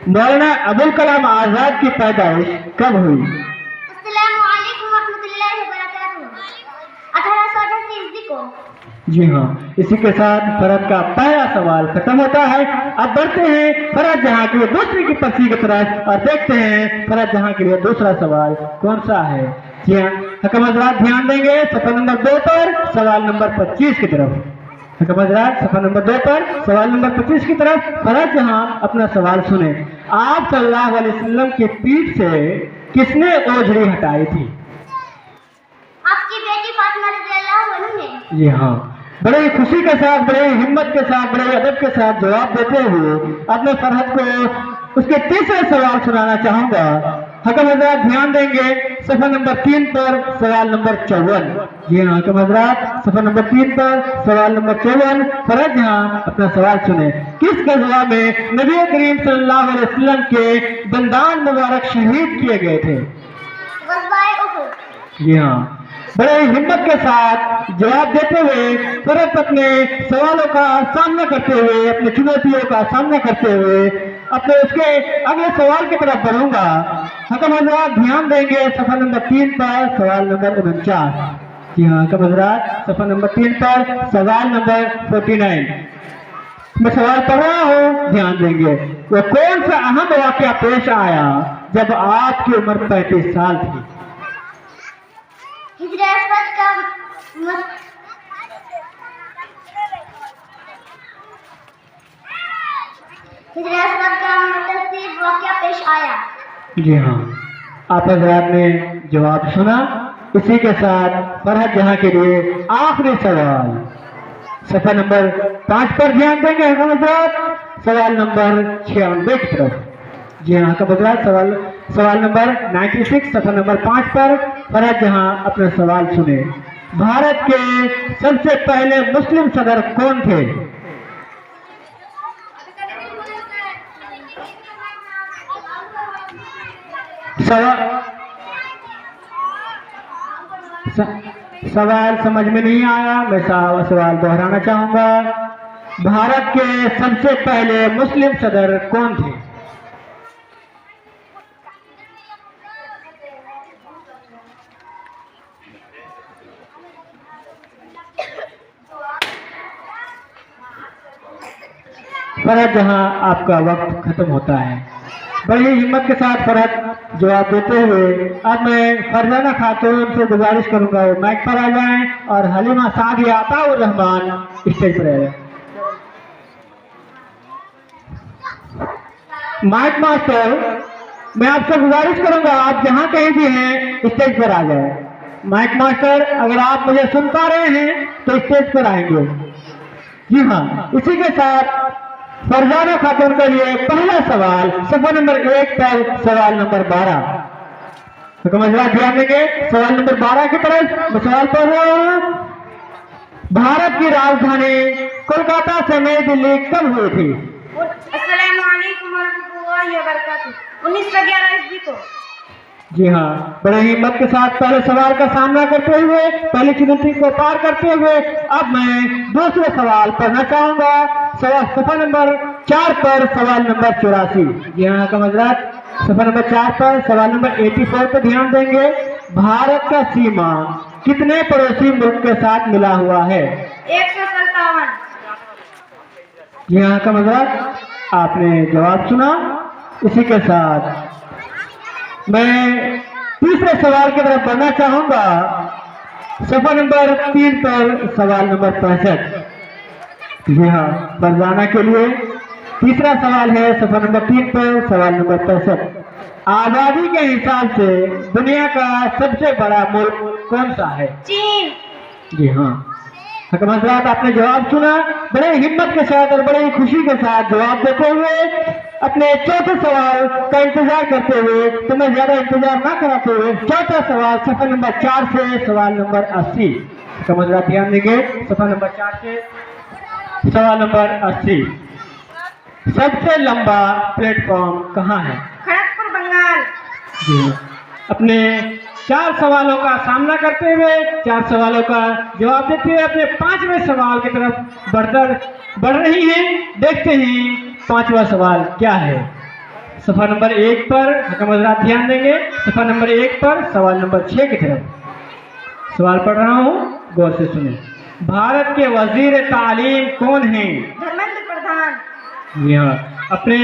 मौलाना अबुल कलाम आजाद की पैदाइश कब हुई? अस्सलामु अलैकुम रहमतुल्लाहि व बरकातुहू। 1888 ईस्वी को। जी हाँ, इसी के साथ फरद का पहला सवाल खत्म होता है। अब बढ़ते हैं फरद जहां के लिए दूसरी की पर्ची की तरफ और देखते हैं फरद जहां के लिए दूसरा सवाल कौन सा है। जी हाँ, हकम हज़रात ध्यान देंगे सफा नंबर 2 पर सवाल नंबर 25 की तरफ। हकम हज़रात सफा नंबर 2 पर सवाल नंबर 25 की तरफ फरद जहां अपना सवाल सुने। आप सल्लल्लाहु अलैहि वसल्लम के पीठ से किसने ओझड़ी हटाई थी? आपकी बेटी फातिमा रज़ियल्लाहु अन्हा ने। जी हाँ, बड़े ही खुशी के साथ, बड़े ही हिम्मत के साथ, बड़े ही अदब के साथ जवाब देते हुए अपने फरहत को उसके तीसरे सवाल सुनाना चाहूंगा। हकम हज़रात ध्यान देंगे सफा नंबर 3 पर सवाल नंबर 54। जी हाँ हकम हज़रात सफा नंबर 3 पर सवाल नंबर 54 फरहत जहां अपना सवाल सुने। किस गज़वा में नबी करीम सल्लल्लाहु अलैहि वसल्लम के दंदान मुबारक शहीद किए गए थे? ग़ज़वाए उहुद। जी हाँ, बड़े हिम्मत के साथ जवाब देते हुए फरहत अपने सवालों का सामना करते हुए, अपनी चुनौतियों का सामना करते हुए अपने उसके अगले सवाल की तरफ बढ़ूंगा। हकम हज़रात ध्यान देंगे सफा नंबर 3 पर सवाल नंबर 49। जी हाँ हकम हज़रात सफा नंबर 3 पर सवाल नंबर 49 मैं सवाल पढ़ रहा हूँ, ध्यान देंगे। वो कौन सा अहम वाक़या पेश आया जब आपकी उम्र 35 साल थी? हिजरा असवद का मुतसिब वाक़या पेश आया। जी हाँ, आप हज़रात ने जवाब सुना। इसी के साथ फरहत जहां के लिए आखिरी सवाल सफा नंबर 5 पर ध्यान देंगे हकम हज़रात सवाल नंबर 96 की तरफ। जी हाँ हकम हज़रात सवाल नंबर 96 सफा नंबर 5 पर फरहत जहां अपना सवाल सुने। भारत के सबसे पहले मुस्लिम सदर कौन थे? सवाल समझ में नहीं आया, मैं सवाल दोहराना चाहूंगा। भारत के सबसे पहले मुस्लिम सदर कौन थे? फरहत जहां आपका वक्त खत्म होता है। बड़ी हिम्मत के साथ फरहत जवाब देते हुए अब मैं फरजाना खातून से गुजारिश करूंगा वो माइक पर आ जाएं और हलीमा सादिया अताउर रहमान स्टेज पर आ जाएं। माइक मास्टर, मैं आपसे गुजारिश करूंगा आप जहां कहीं भी हैं स्टेज पर आ जाए। माइक मास्टर, अगर आप मुझे सुन पा रहे हैं तो स्टेज पर आएंगे। जी हाँ, इसी के साथ फरजाना खातून के लिए पहला सवाल सफा नंबर 1 पर सवाल नंबर 12। तो हज़रात ध्यान देंगे सवाल नंबर 12 की तरफ मैं सवाल पढ़ रहा हूँ। भारत की राजधानी कोलकाता से नई दिल्ली कब हुई थी? अस्सलामु अलैकुम रहमतुल्लाहि व बरकातुहू। 1911 ईस्वी को। जी हाँ, बड़े हिम्मत के साथ पहले सवाल का सामना करते हुए, पहली चुनौती को पार करते हुए अब मैं दूसरे सवाल पढ़ना चाहूंगा। सवाल सफा नंबर 4 पर सवाल नंबर 84। जी हाँ हकम हज़रात सफा नंबर 4 पर सवाल नंबर 84 पर ध्यान देंगे। भारत का सीमा कितने पड़ोसी मुल्क के साथ मिला हुआ है? 157। जी हाँ हकम हज़रात आपने जवाब सुना। इसी के साथ मैं तीसरे सवाल की तरफ बढ़ना चाहूंगा। सफा नंबर 3 पर सवाल नंबर 65। जी हाँ, फरजाना के लिए तीसरा सवाल है सफा नंबर 3 पर सवाल नंबर 65। आबादी के हिसाब से दुनिया का सबसे बड़ा मुल्क कौन सा है? चीन। जी हाँ हकम हज़रात आपने जवाब सुना। बड़े हिम्मत के साथ और बड़े खुशी के साथ जवाब देते हुए अपने चौथे सवाल का इंतजार करते हुए, तो मैं ज्यादा इंतजार ना कराते हुए चौथा सवाल सफा नंबर 4 से सवाल नंबर 80। हकम हज़रात ध्यान देंगे सफा नंबर 4 से सवाल नंबर 80। सबसे लंबा प्लेटफॉर्म कहाँ है? खड़गपुर, बंगाल। जी अपने 4 सवालों का सामना करते हुए, 4 सवालों का जवाब देते हुए अपने 5वें सवाल की तरफ बढ़ रही हैं। देखते हैं 5वां सवाल क्या है। सफ़ा नंबर 1 पर हकम हज़रात ध्यान देंगे। सफ़ा नंबर 1 पर सवाल नंबर 6 की तरफ सवाल पढ़ रहा हूँ, गौर से सुने। भारत के वजीर तालीम कौन हैं? धर्मेंद्र प्रधान। जी हाँ, अपने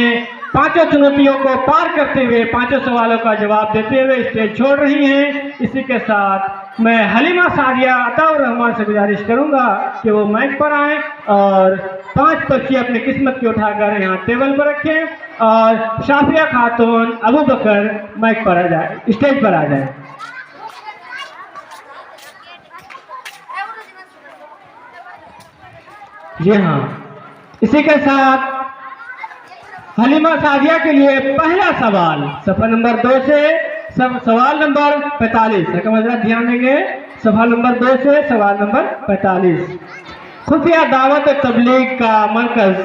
पांचों चुनौतियों को पार करते हुए पांचों सवालों का जवाब देते हुए स्टेज छोड़ रही हैं। इसी के साथ मैं हलीमा सादिया अताउर रहमान से गुजारिश करूंगा कि वो माइक पर आएं और 5 पर्ची अपनी किस्मत की उठाकर यहाँ टेबल पर रखें और शाफिया खातून अबू बकर माइक पर आ जाए, स्टेज पर आ जाए। जी हाँ, इसी के साथ हलीमा सादिया के लिए पहला सवाल सफ़ा नंबर 2 से सवाल नंबर 45। हकम हज़रात ध्यान देंगे। सवाल नंबर 2 से सवाल नंबर 45। खुफिया दावत तबलीग का मरकज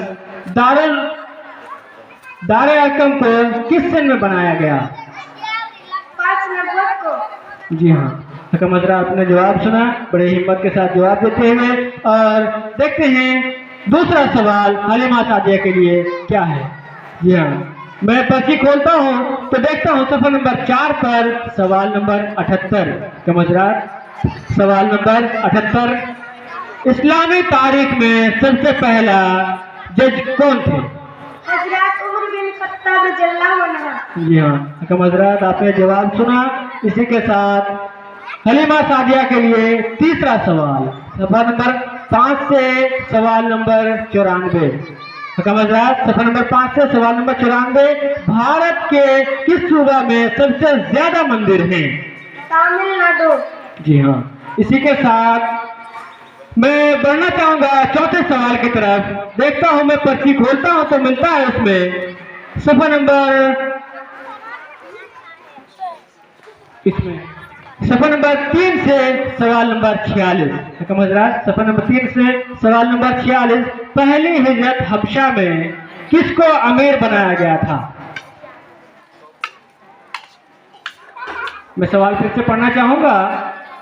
दारे अरकम को किस सन में बनाया गया? 5 को। जी हाँ, हकम हज़रात आपने जवाब सुना, बड़े हिम्मत के साथ जवाब देते हुए। और देखते हैं दूसरा सवाल हलीमा सादिया के लिए क्या है। जी हाँ, मैं पर्ची खोलता हूँ तो देखता हूँ सफ़ा नंबर 4 पर सवाल नंबर 78। हकम हज़रात, सवाल नंबर 78। इस्लामी तारीख में सबसे पहला जज कौन थे? हजरत उमर बिन खत्ताब रज़ियल्लाहु अन्हु। जी हाँ, हकम हज़रात आपने जवाब सुना। इसी के साथ हलीमा सादिया के लिए तीसरा सवाल सफ़ा नंबर 5 से सवाल नंबर 94। हकम हज़रात, सफ़ा नंबर 5 से सवाल नंबर 94। भारत के किस सूबा में सबसे ज्यादा मंदिर हैं? तमिलनाडु। जी हाँ, इसी के साथ मैं बढ़ना चाहूंगा चौथे सवाल की तरफ। देखता हूं, मैं पर्ची खोलता हूं तो मिलता है उसमें सफ़ा नंबर सफ़ा नंबर 3 से सवाल नंबर 46। हकम हज़रात, सफ़ा नंबर 3 से सवाल नंबर 46। पहली हिजरत हबशा में किसको अमीर बनाया गया था? मैं सवाल फिर से पढ़ना चाहूंगा।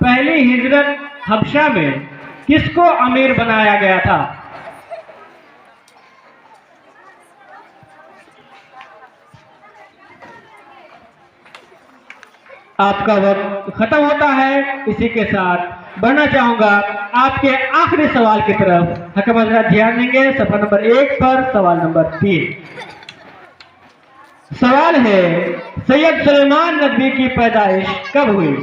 पहली हिजरत हबशा में किसको अमीर बनाया गया था? आपका वक्त खत्म होता है। इसी के साथ बढ़ना चाहूंगा आपके आखिरी सवाल की तरफ। हकम हज़रात ध्यान देंगे। सफ़ा नंबर 1 पर सवाल नंबर 3। सवाल है, सैयद सुलेमान नबी की पैदाइश कब हुई?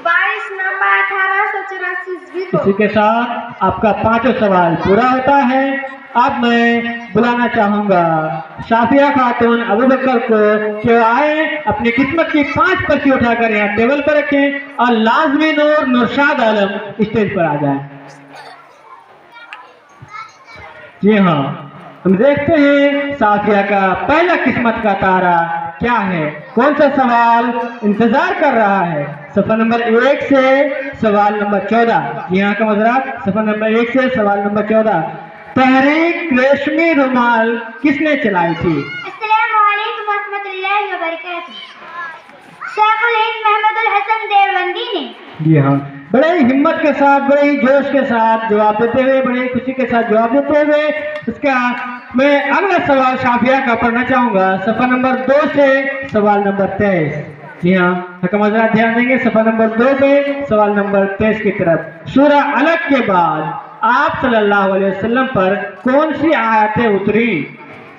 22 नवंबर 1884 ईस्वी को। इसी के साथ आपका 5वां सवाल पूरा होता है। अब मैं बुलाना चाहूंगा शाफिया खातून अबू बकर को कि आए अपनी किस्मत की 5 पर्ची उठाकर यहाँ टेबल पर रखें और लाजमी नूर नौशाद आलम स्टेज पर आ जाए। जी हाँ, हम देखते हैं साफिया का पहला किस्मत का तारा क्या है, कौन सा सवाल इंतजार कर रहा है। सफ़ा नंबर 1 से सवाल नंबर 14। जी हाँ हकम हज़रात, सफ़ा नंबर 1 से सवाल नंबर 14। तहरीक रेशमी रुमाल किसने चलाई थी? अस्सलामु अलैकुम वरहमतुल्लाहि वबरकातुहू। शेखुल हिंद महमूदुल हसन देवबंदी ने। जी हाँ, बड़े ही हिम्मत के साथ, बड़े ही जोश के साथ जवाब देते हुए, बड़े ही खुशी के साथ जवाब देते हुए उसका मैं अगला सवाल शाफिया का पढ़ना चाहूंगा। सफ़ा नंबर 2 से सवाल नंबर 23। जी हाँ हकम हज़रात ध्यान देंगे। सफ़ा नंबर 2 पे सवाल नंबर 23 की तरफ। सूरह अलग के बाद आप सल्लल्लाहु अलैहि वसल्लम पर कौन सी आयतें उतरी?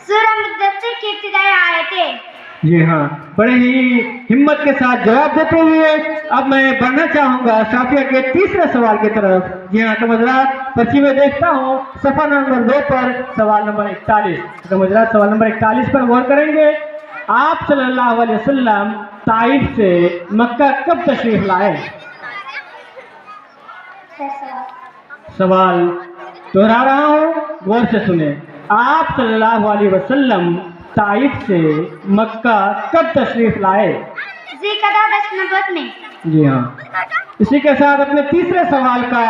सूरह मुद्दस्सिर की इब्तिदाई आयतें। जी हाँ, बड़े ही हिम्मत के साथ जवाब देते हुए अब मैं बढ़ना चाहूंगा शाफिया के तीसरे सवाल की तरफ। जी हाँ हकम हज़रात, पर्ची में देखता हूँ सफ़ा नंबर 2 पर सवाल नंबर 41। हकम हज़रात, सवाल नंबर 41 पर गौर करेंगे। आप सल्लल्लाहु अलैहि वसल्लम ताइफ से मक्का कब तशरीफ लाए? सवाल दोहरा रहा हूँ, गौर से सुने। आप सल्लल्लाहु अलैहि वसल्लम ताइफ से मक्का कब तशरीफ लाए? ज़िलक़अदा 10 नबूवत में। जी हाँ, इसी के साथ अपने तीसरे सवाल का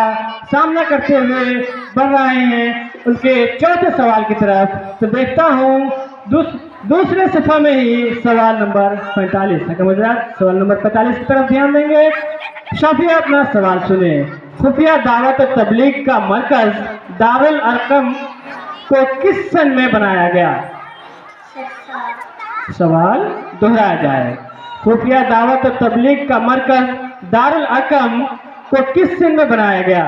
सामना करते हुए बढ़ रहे हैं उनके चौथे सवाल की तरफ। तो देखता हूँ दूसरे सफ़ा में ही सवाल नंबर 45। हकम हज़रात, सवाल नंबर 45 की तरफ ध्यान देंगे। शाफिया अपना सवाल सुने। खुफिया दावत तबलीग का मरकज दारुल अरकम को किस सन में बनाया गया? सवाल दोहराया जाए। खुफिया दावत और तबलीग का मरकज दारुल अकम को किस सन में बनाया गया?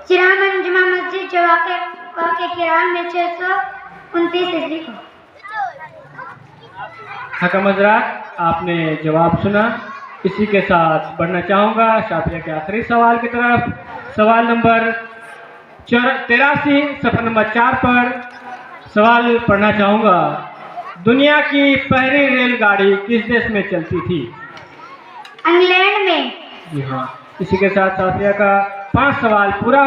चिरामन जुमा मस्जिद जो वाक़े किरान में 629 ईस्वी को। हकम हज़रात, आपने जवाब सुना। इसी के साथ बढ़ना चाहूँगा शाफिया के आखिरी सवाल की तरफ। सवाल नंबर 83 सफ़र नंबर 4 पर सवाल पढ़ना चाहूँगा। दुनिया की पहली रेलगाड़ी किस देश में चलती थी? इंग्लैंड में। जी हाँ। इसी के साथ शाफिया का 5 सवाल पूरा